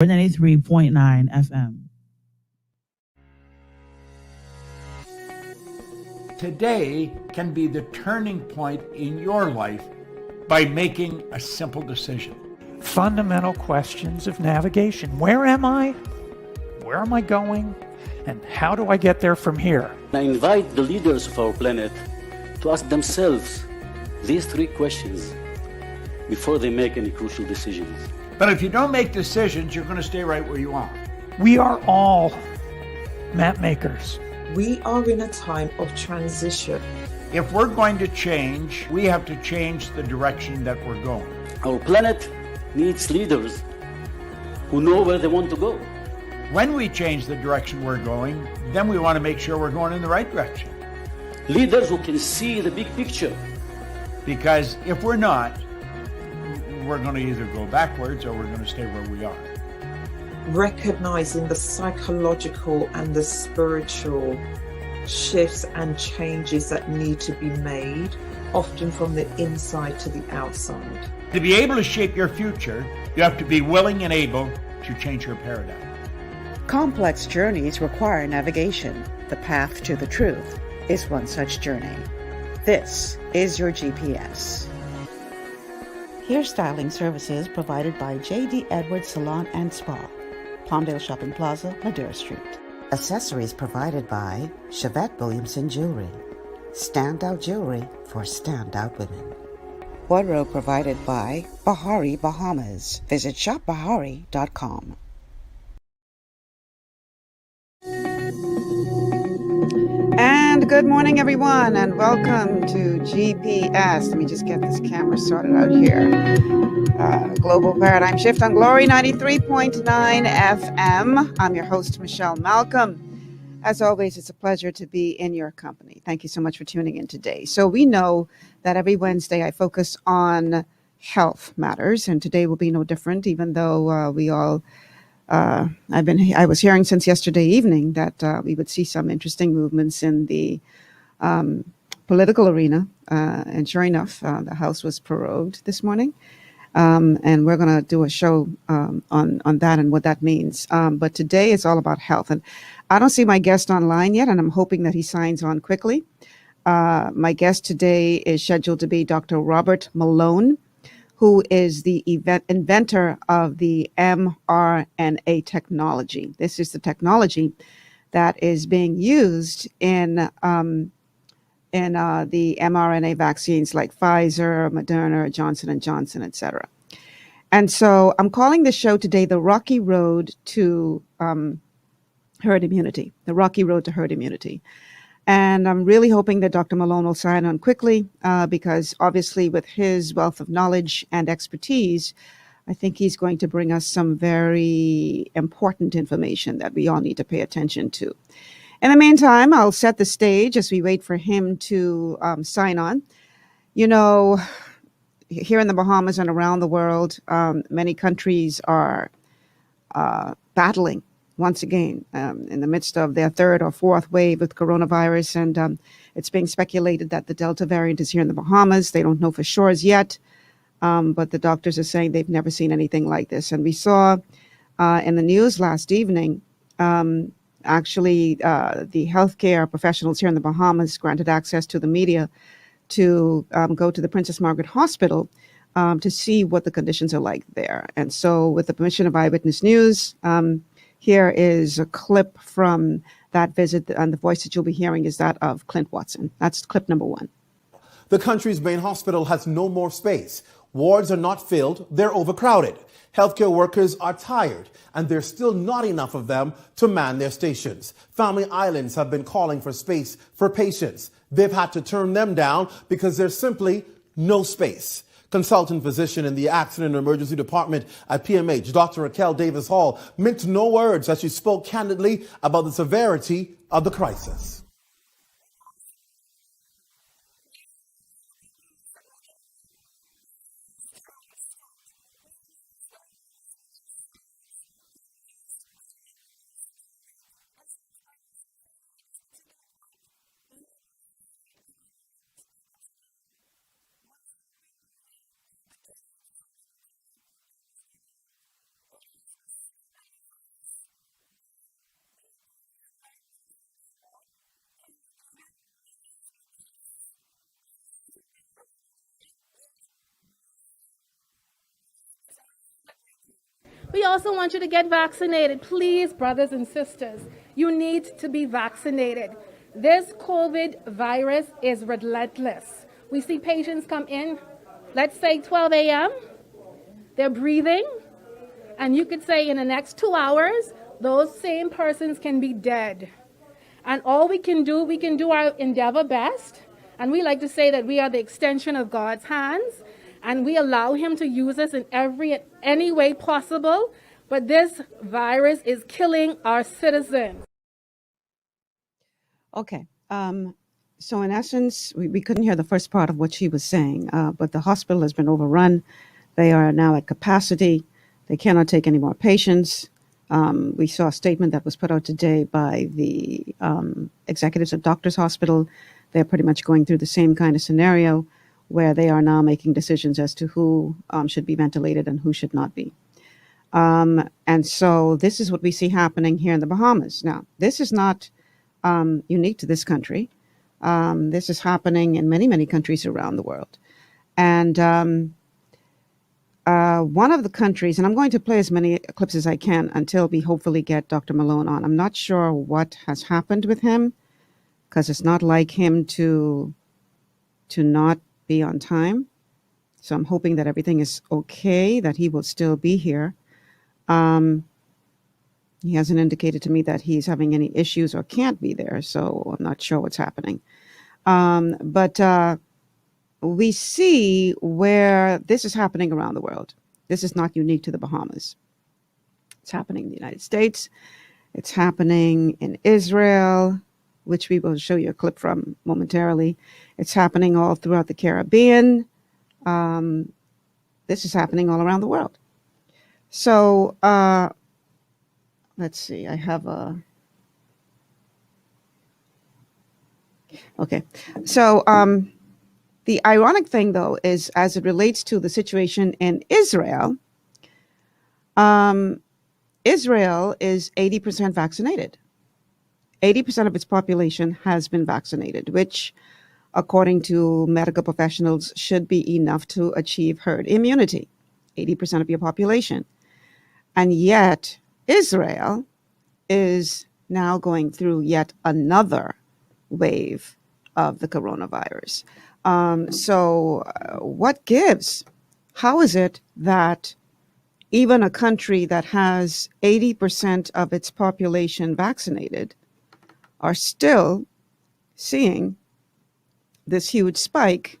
93.9 FM. Today can be the turning point in your life by making a simple decision. Fundamental questions of navigation. Where am I? Where am I going? And how do I get there from here? I invite the leaders of our planet to ask themselves these three questions before they make any crucial decisions. But if you don't make decisions, you're going to stay right where you are. We are all map makers. We are in a time of transition. If we're going to change, we have to change the direction that we're going. Our planet needs leaders who know where they want to go. When we change the direction we're going, then we want to make sure we're going in the right direction. Leaders who can see the big picture. Because if we're not, we're going to either go backwards or we're going to stay where we are. Recognizing the psychological and the spiritual shifts and changes that need to be made, often from the inside to the outside. To be able to shape your future, you have to be willing and able to change your paradigm. Complex journeys require navigation. The path to the truth is one such journey. This is your GPS. Hairstyling services provided by J.D. Edwards Salon and Spa, Palmdale Shopping Plaza, Madera Street. Accessories provided by Chevette Williamson Jewelry. Standout jewelry for standout women. Wardrobe provided by Bahari Bahamas. Visit shopbahari.com. And good morning, everyone, and welcome to GPS. Let me just get this camera sorted out here. Global Paradigm Shift on Glory 93.9 FM. I'm your host, Michelle Malcolm. As always, it's a pleasure to be in your company. Thank you so much for tuning in today. So we know that every Wednesday I focus on health matters, and today will be no different, even though I was hearing since yesterday evening that we would see some interesting movements in the political arena. And sure enough, the House was prorogued this morning. And we're going to do a show on that and what that means. But today it's all about health. And I don't see my guest online yet, and I'm hoping that he signs on quickly. My guest today is scheduled to be Dr. Robert Malone, who is the inventor of the MRNA technology. This is the technology that is being used in the mRNA vaccines like Pfizer, Moderna, Johnson & Johnson, etc. And so I'm calling the show today the Rocky Road to herd immunity, the Rocky Road to herd immunity. And I'm really hoping that Dr. Malone will sign on quickly because obviously with his wealth of knowledge and expertise, I think he's going to bring us some very important information that we all need to pay attention to. In the meantime, I'll set the stage as we wait for him to sign on. You know, here in the Bahamas and around the world, many countries are battling once again in the midst of their third or fourth wave with coronavirus. And it's being speculated that the Delta variant is here in the Bahamas. They don't know for sure as yet, but the doctors are saying they've never seen anything like this. And we saw in the news last evening, actually, the healthcare professionals here in the Bahamas granted access to the media to go to the Princess Margaret Hospital to see what the conditions are like there. And so with the permission of Eyewitness News, here is a clip from that visit, and the voice that you'll be hearing is that of Clint Watson. That's clip number one. The country's main hospital has no more space. Wards are not filled, they're overcrowded. Healthcare workers are tired, and there's still not enough of them to man their stations. Family Islands have been calling for space for patients. They've had to turn them down because there's simply no space. Consultant physician in the Accident and Emergency Department at PMH, Dr. Raquel Davis Hall, minced no words as she spoke candidly about the severity of the crisis. We also want you to get vaccinated. Please, brothers and sisters, you need to be vaccinated. This COVID virus is relentless. We see patients come in, let's say 12 a.m., they're breathing, and you could say in the next 2 hours, those same persons can be dead. And all we can do our endeavor best. And we like to say that we are the extension of God's hands, and we allow him to use us in any way possible. But this virus is killing our citizens. Okay. So in essence, we couldn't hear the first part of what she was saying, but the hospital has been overrun. They are now at capacity. They cannot take any more patients. We saw a statement that was put out today by the executives of Doctors Hospital. They're pretty much going through the same kind of scenario where they are now making decisions as to who should be ventilated and who should not be. And so this is what we see happening here in the Bahamas. Now, this is not unique to this country. This is happening in many, many countries around the world. And one of the countries, and I'm going to play as many clips as I can until we hopefully get Dr. Malone on. I'm not sure what has happened with him, because it's not like him to not be on time. So I'm hoping that everything is okay, that he will still be here. He hasn't indicated to me that he's having any issues or can't be there, so I'm not sure what's happening. But we see where this is happening around the world. This is not unique to the Bahamas. It's happening in the United States. It's happening in Israel, which we will show you a clip from momentarily. It's happening all throughout the Caribbean. This is happening all around the world. So let's see. I have a... Okay. So the ironic thing, though, is as it relates to the situation in Israel, Israel is 80% vaccinated. 80% of its population has been vaccinated, which, according to medical professionals, should be enough to achieve herd immunity. 80% of your population. And yet, Israel is now going through yet another wave of the coronavirus. So what gives? How is it that even a country that has 80% of its population vaccinated are still seeing this huge spike